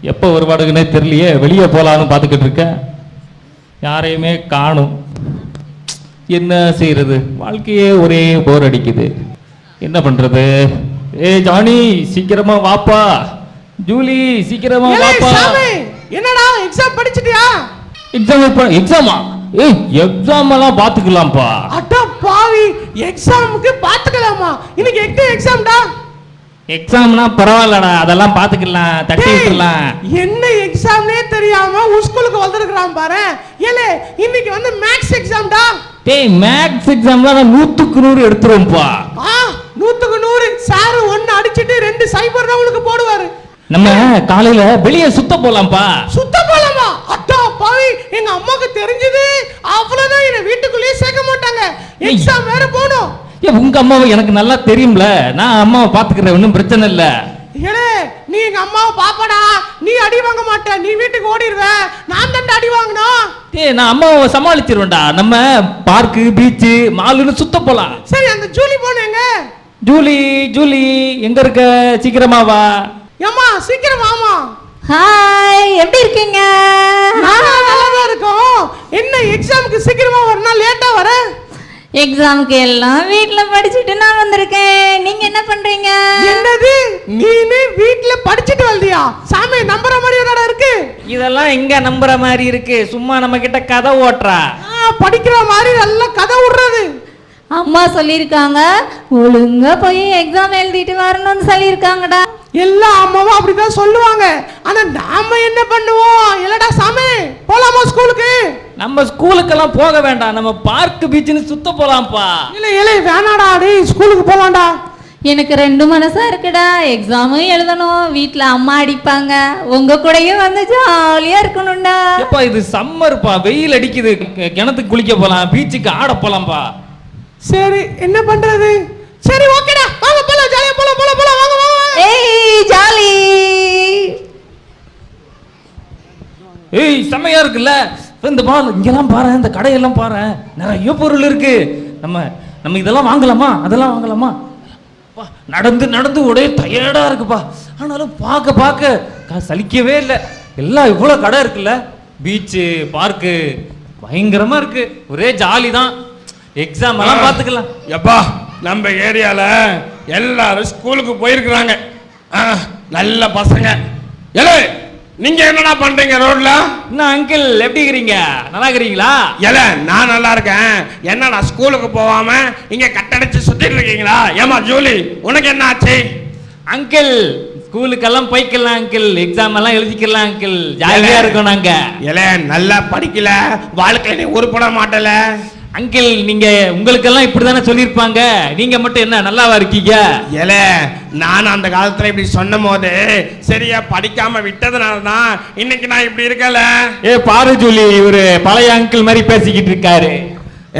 எப்போ வருவாடுங்கன்னே தெரியலையே. வெளியே போகலான்னு பார்த்துக்கிட்டு இருக்கேன், யாரையுமே காணும். என்ன செய்யறது, வாழ்க்கையே ஒரே போர் அடிக்குது. என்ன பண்றது? ஜானி சீக்கிரமா வாப்பா. ஜூலி சீக்கிரமா வாப்பா. என்னடா எக்ஸாம் படிச்சிட்டியா? எக்ஸாமா? எக்ஸாம் எல்லாம் பாத்துக்கலாம்ப்பா. அட பாவி, எக்ஸாமுக்கு பாத்துக்கலாமா? இன்னைக்கு எக்ஸாம்டா. எக்ஸாம்னா பரவாயில்லடா, அதெல்லாம் பாத்துக்கலாம், தட்டி விட்டுறலாம். என்ன எக்ஸாம்னே தெரியாம ஸ்கூலுக்கு வந்திருக்கான் பாரு. ஏலே இன்னைக்கு வந்து மேத்ஸ் எக்ஸாம்டா. டேய் மேத்ஸ் எக்ஸாம்ல நான் 100க்கு 100 எடுத்துறோம்ப்பா. 100க்கு 100 சார் 1 அடிச்சிட்டு 2 சைபர் தான் உங்களுக்கு போடுவாரு. நம்ம காலையில வெளியே சுத்த போலாம்ப்பா. சுத்த போலாமா? அட பாவி, எங்க அம்மாக்கு தெரிஞ்சது அவ்வளவுதான், என்ன வீட்டுக்குள்ளேயே சேர்க்க மாட்டாங்க. எக்ஸாம் வேற போணும். உங்க அம்மாவை எனக்கு நல்லா தெரியும்ல, நான் அம்மாவை பாத்துக்கிறேன், ஒன்றும் பிரச்சனை இல்ல. ஏலே நீ எங்க அம்மாவை பாப்படா, நீ அடி வாங்க மாட்ட, நீ வீட்டுக்கு ஓடிடுவ, நான் தான் அடி வாங்கணும். நான் அம்மாவை சமாளிச்சிருவேன்டா. நம்ம பார்க்கு, பீச்சு, மாலுன்னு சுத்த போலாம். சரி, அந்த ஜூலி போனேங்க. ஜூலி எங்க இருக்க? சீக்கிரமா வா. ஏம்மா சீக்கிரம் வாமா. ஹாய், எப்படி இருக்கீங்க? நல்லா தான் இருக்கோம். என்ன எக்ஸாமுக்கு சீக்கிரமா வரணும், லேட்டா வர? எக்ஸாமுக்கு எல்லாம் வீட்ல படிச்சிட்டு நான் வந்திருக்கேன். நீங்க என்ன பண்றீங்க? என்னது, நீனே வீட்ல படிச்சிட்டு வந்தியா? சாமி நம்புற மாதிரி என்னடா இருக்கு? இதெல்லாம் எங்க நம்புற மாதிரி இருக்கு? சும்மா நம்ம கிட்ட கதை ஓட்டுறா. படிக்கிற மாதிரி நல்லா கதை விடுறது. அம்மா சொல்லியிருக்காங்க, ஒழுங்கா போய் எக்ஸாம் எழுதிட்டு வரணும்னு சொல்லியிருக்காங்கடா. எல்லா அம்மாவும் அப்படிதான் சொல்லுவாங்க. ஆனா நாம என்ன பண்ணுவோம்? இல்லடா சாமி, போலாமா ஸ்கூலுக்கு? நம்ம ஸ்கூலுக்கெல்லாம் போக வேண்டாம், நம்ம பார்க் பீச்னு சுத்த போலாம்ப்பா. இல்ல வேணாடா, டேய் ஸ்கூலுக்கு போலாம்டா. எனக்கு 2 மனசா இருக்குடா. எக்ஸாமும் எழுதணும், வீட்ல அம்மா அடிப்பாங்க, உங்க கூடயும் வந்து ஜாலியா இருக்கணும்டா. எப்பா இது சம்மர்ப்பா, வெயில் அடிக்குது, கிணத்துக்கு குளிக்க போலாம், பீச்சுக்கு ஆட போலாம்ப்பா. சரி என்ன பண்றது? சரி ஓகேடா, வாங்க போலாம், ஜாலியா போலாம் வாங்க வாங்க. ஏய் ஜாலி. செம்மையா இருக்குல்ல இந்த பால். இங்கெல்லாம் பாரு, இந்த கடையெல்லாம் பாரு, நிறைய பொருள் இருக்கு. நம்ம இதெல்லாம் வாங்கலாமா, அதெல்லாம் வாங்கலாமா? நடந்து ஒரே டயர்டா இருக்குப்பா. ஆனாலும் பார்க்க சலிக்கவே இல்லை. எல்லாம் இவ்வளவு கடை இருக்குல்ல, பீச்சு, பார்க்கு பயங்கரமா இருக்கு, ஒரே ஜாலி தான். எக்ஸாம் எல்லாம் பாத்துக்கலாம். எப்பா நம்ம ஏரியால எல்லாரும் ஸ்கூலுக்கு போயிருக்கிறாங்க, நல்ல பசங்க. ஏலே நீங்க என்னடா பண்றீங்க ரோட்ல? என்ன அங்கிள் எப்படி இருக்கிறீங்க? நல்லா இருக்கிறீங்களா? ஏலே நான் நல்லா இருக்கேன். என்னடா ஸ்கூலுக்கு போகாம இங்க கட்டடிச்சு சுத்திட்டு இருக்கீங்களா? ஏமா ஜூலி உனக்கு என்ன ஆச்சு? அங்கிள் ஸ்கூலுக்கெல்லாம் போய்க்கலாம் அங்கிள், எக்ஸாம் எல்லாம் எழுதிக்கலாம் அங்கிள், ஜாலியா இருக்கும் நாங்க. ஏலே நல்லா படிக்கல, வாழ்க்கையில நீ உருப்பட மாட்டல. அங்கிள் நீங்க உங்களுக்கெல்லாம் இப்படிதானே சொல்லியிருப்பாங்க, நீங்க மட்டும் என்ன நல்லாவா இருக்கீங்க? ஏலே நான் அந்த காலத்துல இப்படி சொன்ன போது சரியா படிக்காம விட்டதுனாலதான் இன்னைக்கு நான் இப்படி இருக்கல. பாரு ஜூலி, ஒரு பழைய அங்கிள் மாதிரி பேசிக்கிட்டு இருக்காரு.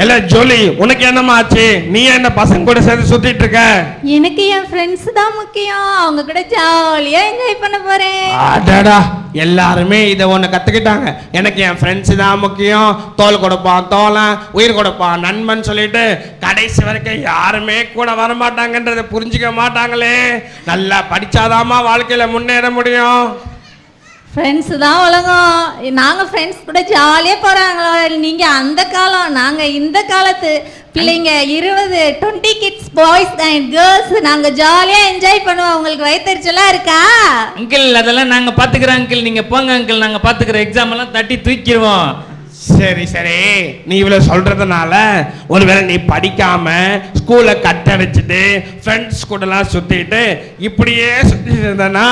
இல்ல ஜோலி உனக்கு என்னமா ஆச்சு? நீ என்ன பசங்க கூட சேர்ந்து சுத்திட்டு இருக்க? எனக்கு என் ஃப்ரெண்ட்ஸ் தான் முக்கியம், அவங்க கூட ஜாலியா என்ஜாய் பண்ண போறேன். அடடா, எல்லாருமே இதை ஒண்ணு கத்துக்கிட்டாங்க. எனக்கு என் ஃப்ரெண்ட்ஸ் தான் முக்கியம், தோல் கொடுப்பான் தோழன், உயிர் கொடுப்பான் நண்பன் சொல்லிட்டு கடைசி வரைக்கும் யாருமே கூட வரமாட்டாங்கன்றதை புரிஞ்சுக்க மாட்டாங்களே. நல்லா படிச்சாதாமா வாழ்க்கையில முன்னேற முடியும். ஃப்ரெண்ட்ஸ் தான் உலகம். நாங்கள் ஃப்ரெண்ட்ஸ் கூட ஜாலியாக போகிறாங்களோ, நீங்கள் அந்த காலம், நாங்கள் இந்த காலத்து பிள்ளைங்க. 20 கிட்ஸ் பாய்ஸ் அண்ட் கேர்ள்ஸ், நாங்கள் ஜாலியாக என்ஜாய் பண்ணுவோம். உங்களுக்கு வயிற்றுச்சலாக இருக்கா? அங்கிள் அதெல்லாம் நாங்கள் பார்த்துக்கிறோம் அங்கிள், நீங்கள் போங்க அங்கிள், நாங்கள் பார்த்துக்கிறோம். எக்ஸாம் எல்லாம் தட்டி தூக்கிடுவோம். சரி நீ இவ்வளவு சொல்றதுனால ஒருவேளை நீ படிக்காம ஸ்கூலை கட்டடிச்சுட்டு ஃப்ரெண்ட்ஸ் கூட எல்லாம் சுத்திட்டு இப்படியே சுத்திட்டு இருந்தனா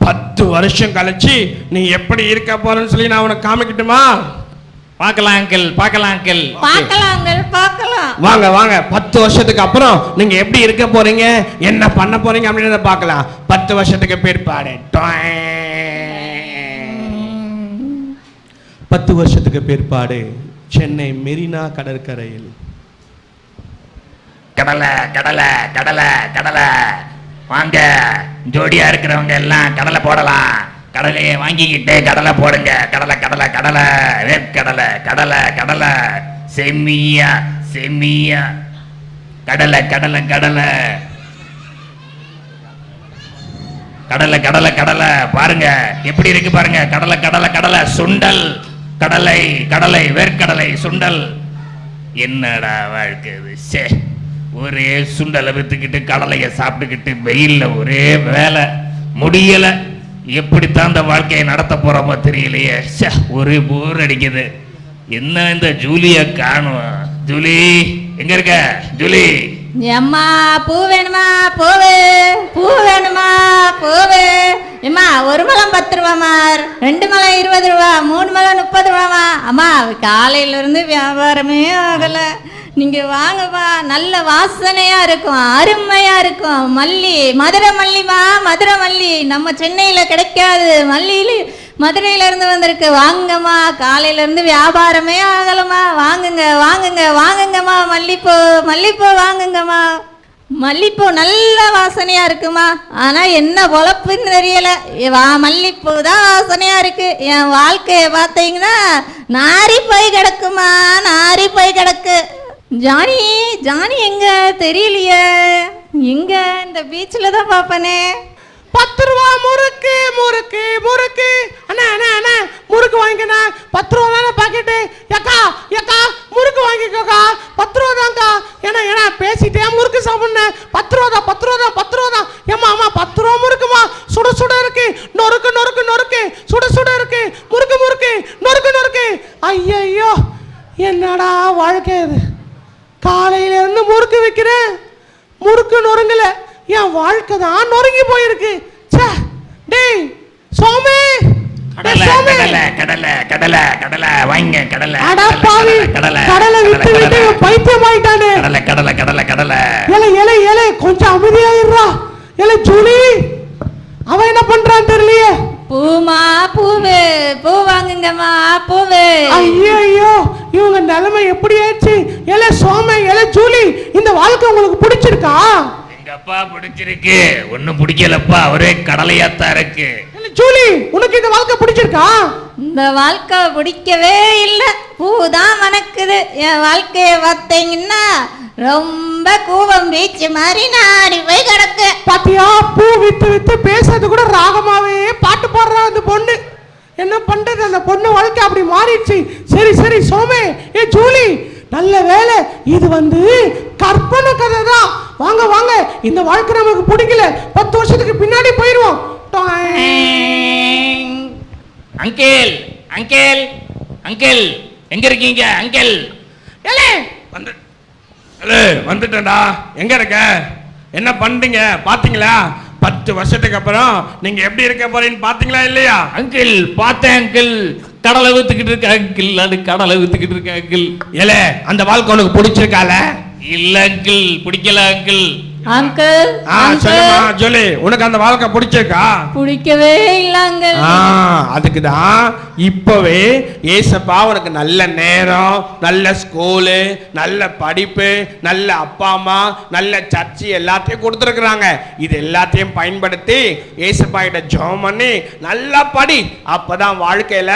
10 வருஷம் கழிச்சு நீ எப்படி இருக்க போறன்னு சொல்லி நான் உனக்கு காமிக்கட்டுமா? பார்க்கலாம் அங்கிள், பார்க்கலாம் அங்கிள், பார்க்கலாம் அங்கிள், பார்க்கலாம். வாங்க 10 வருஷத்துக்கு அப்புறம் நீங்க எப்படி இருக்க போறீங்க, என்ன பண்ண போறீங்க அப்படின்றத பார்க்கலாம். 10 வருஷத்துக்கு பிற்பாடு 10 வருஷத்துக்கு பிற்பாடு சென்னை மெரினா கடற்கரையில் கடலை கடலை கடலை கடலை வாங்க, ஜோடியா இருக்கிறவங்க எல்லாம் கடலை போடலாம். கடலையை வாங்கிக்கிட்டு கடலை போடுங்க. கடலை கடலை கடலை வேர்க்கடலை கடலை கடலை செம்மியா செம்மியா கடலை கடலை கடலை கடலை கடலை கடலை பாருங்க எப்படி இருக்கு பாருங்க. கடலை கடலை கடலை சுண்டல், கடலை கடலை வேர்க்கடலை சுண்டல். என்னடா வாழ்க்கை இது? சே, ஒரே சுண்டலை வித்துக்கிட்டு கடலையை சாப்பிட்டுக்கிட்டு வெயில்ல ஒரே வேலை முடியல. எப்படித்தான் இந்த வாழ்க்கையை நடத்த போறோமோ தெரியலையே. சே, ஒரே போர் அடிக்குது. என்ன இந்த ஜூலிய காணும்? ஜூலி எங்க இருக்க ஜூலி? எம்மா பூ வேணுமா? பூவு பூ வேணுமா? பூவு எம்மா, 1 முழம் 10 ரூபாமா, 2 முழம் 20 ரூபா, 3 முழம் 30 ரூபாமா. அம்மா காலையில இருந்து வியாபாரமே ஆகல. நீங்க வாங்கப்பா, நல்ல வாசனையா இருக்கும், அருமையா இருக்கும். மல்லி, மதுரை மல்லிமா, மதுரை மல்லி. நம்ம சென்னையில கிடைக்காது மல்லியில, மதுரையில இருந்து வந்திருக்கு. வாங்கம்மா, காலையில இருந்து வியாபாரமே ஆகலம்மா. வாங்குங்க வாங்குங்க வாங்குங்கம்மா. மல்லிப்பூ மல்லிப்பூ வாங்குங்கம்மா. மல்லிப்பூ நல்ல வாசனையா இருக்குமா. ஆனா என்ன பொழப்புன்னு தெரியல. மல்லிப்பூ தான் வாசனையா இருக்கு. என் வாழ்க்கைய பார்த்தீங்கன்னா நாரி போய் கிடக்குமா, நாரி போய் கிடக்கு. ஜானி ஜானி எங்க தெரியலையே. எங்க இந்த பீச்சில் தான் பார்ப்பனே. 10 ரூபா முறுக்கு முறுக்கு முறுக்கு. அண்ணா அண்ணா அண்ணா முறுக்கு வாங்கிக்கண்ணா. 10 ரூபா தானே பாக்கெட்டு. ஏக்கா ஏக்கா முறுக்கு வாங்கிக்கோக்கா. 10 ரூபா தான்க்கா. ஏன்னா பேசிட்டே முறுக்கு சாப்பிட்ணேன். 10 ரூபா தான் 10 ரூபா தான் 10 ரூபா தான். ஏம்மா அம்மா 10 ரூபா முறுக்குமா. சுட சுட இருக்கு. நொறுக்கு நொறுக்கு நொறுக்கு. சுட சுட இருக்கு. முறுக்கு முறுக்கு நொறுக்கு நொறுக்கு. ஐயையோ, என்னடா வாழ்க்கை இது. காலையில இருந்து முறுக்கு வைக்கிறேன், முறுக்கு நொறுங்கல. என் வாழ்க்கை தான் நொறுங்கி போயிருக்கு. டேய் சோமே, கடலை கடலை கடலை கடலை கடலை வாங்க கடலை. அட பாவி, கடலை விட்டு விட்டு பைத்தியம் ஆயிட்டானே. கடலை கடலை கடலை கடலை. ஏலே ஏலே ஏலே கொஞ்சம் அமைதியாயிரா. ஏலே ஜூலி, அவன் என்ன பண்றான்னு தெரியலையே. பூமா பூவு பூ வாங்குங்கம்மா பூவு. ஐயோ, இவங்க நிலைமை எப்படி ஆயிடுச்சு. ஏலே சோமே, ஏலே ஜூலி, இந்த வாழ்க்கை உங்களுக்கு பிடிச்சிருக்கா? எங்க அப்பா பிடிச்சிருக்கு. ஒன்னும் பிடிக்கலப்பா, ஒரே கடலையாத்தான் இருக்கு. ஜூலி, உனக்கு இந்த வாழ்க்கை பிடிச்சிருக்கா? இந்த வாழ்க்கை பிடிக்கவே இல்லை. பூ தான் மணக்குது. என் வாழ்க்கைய பார்த்தீங்கன்னா ரொம்ப கூவம் பீச்சு மாதிரி நாடி போய் கிடக்கு. பாத்தியா, பூ வித்து வித்து பேசுறது கூட ராகமாவே பாட்டு பாடுறா அந்த பொண்ணு. என்ன பண்றது, அந்த பொண்ணு வாழ்க்கை அப்படி மாறிடுச்சு. சரி சரி சோமே, ஏ ஜூலி, நல்ல வேலை இது கற்பனை கதை தான். வாங்க வாங்க, இந்த வாழ்க்கை நமக்கு பிடிக்கல, 10 வருஷத்துக்கு பின்னாடி போயிடுவோம். அங்கிள் அங்கிள் அங்கிள் எங்க இருக்கீங்க அங்கிள்? ஏலே வந்துட்டேன்டா. எங்க இருக்க? என்ன பண்றீங்க பாத்தீங்களா? 10 வருஷத்துக்கு அப்புறம் நீங்க எப்படி இருக்க போறீங்கன்னு பாத்தீங்களா இல்லையா? அங்கிள் பார்த்தேன் அங்கிள். கடலை ஊத்துக்கிட்டு இருக்க அங்கிள். அது கடலை ஊத்துக்கிட்டு இருக்க அங்கிள். ஏலே, அந்த வாழ்க்கை உனக்கு பிடிச்சிருக்கால? இல்ல அங்கிள், பிடிக்கல அங்கிள். அங்கிள் சொல்லுமா ஜூலி, உனக்கு அந்த வாழ்க்கை பிடிச்சிருக்கா? பிடிக்கவே இல்லை அங்கிள். அதுக்குதான் இப்பவே ஏசப்பா உனக்கு நல்ல நேரம், நல்ல ஸ்கூலு, நல்ல படிப்பு, நல்ல அப்பா அம்மா, நல்ல சர்ச்சு எல்லாத்தையும் கொடுத்துருக்குறாங்க. இது எல்லாத்தையும் பயன்படுத்தி ஏசப்பா கிட்ட ஜெபம் பண்ணி நல்லா படி. அப்பதான் வாழ்க்கையில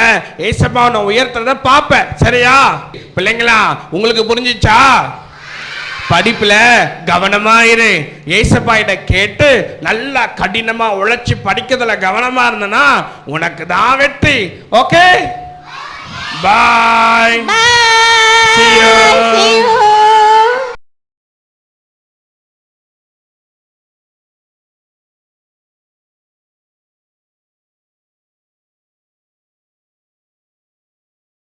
ஏசப்பா உன்னை உயர்த்துறத பாப்ப. சரியா பிள்ளைங்களா? உங்களுக்கு புரிஞ்சிச்சா? படிப்புல கவனமா இரு. ஏசப்பா கிட்ட கேட்டு நல்லா கடினமா உழைச்சி படிக்கிறதுல கவனமா இருந்தனா உனக்கு தான் வெற்றி. Okay, bye. See you.